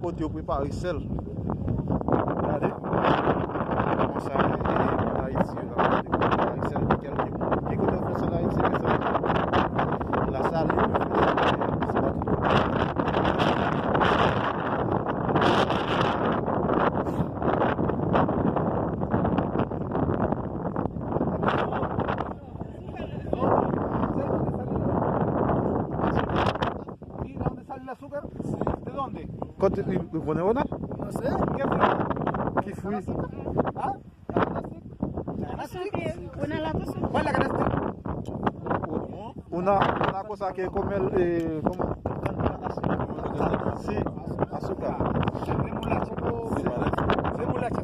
kote yo prepare sel. Regardez. Comment ça, en Haïti, on a préparé sel. Qui côté fait ça en Haïti, la salle, c'est pas tout. ¿De dónde? ¿Con Ronald? No sé. ¿Qué fue? ¿Qué fue? ¿Ah? ¿La ganaste? Una lata solo. ¿Cuál la ganaste? Una cosa que comer, ¿cómo? Sí, azúcar. Remolacha. Remolacha.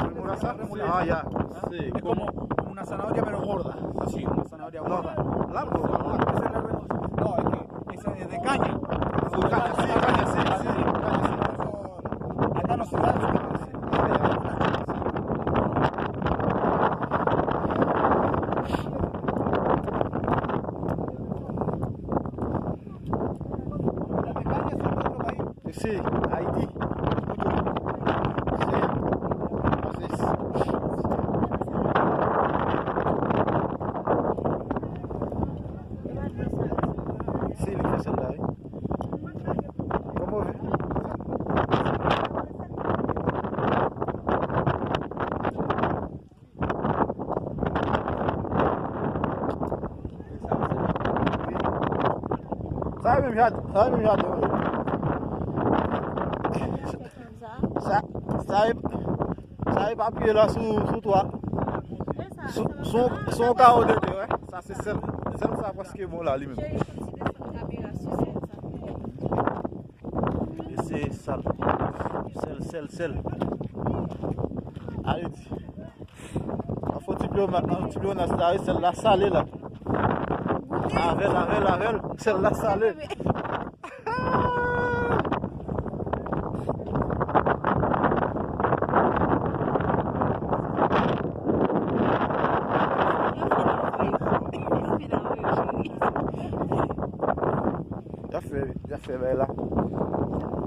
¿Remolacha? Ah, ya. Sí, Es como una zanahoria pero gorda. Así, una zanahoria gorda. Largo. Esa es la remolacha. No, es que esa es de caña. Caña, sí. Acá no se da. Las de caña son de otro país. Sí, Haití. Sí, le fait celle-là. Comment on Ça même j'ai ça va appuyer là sous toi. Son carreau de ouais. Ça c'est celle ça parce que bon là lui-même. Et c'est sale. Sel. Allez. Il faut un petit peu on a celle-là salée là. Avel, celle-là salée. Já fait, là.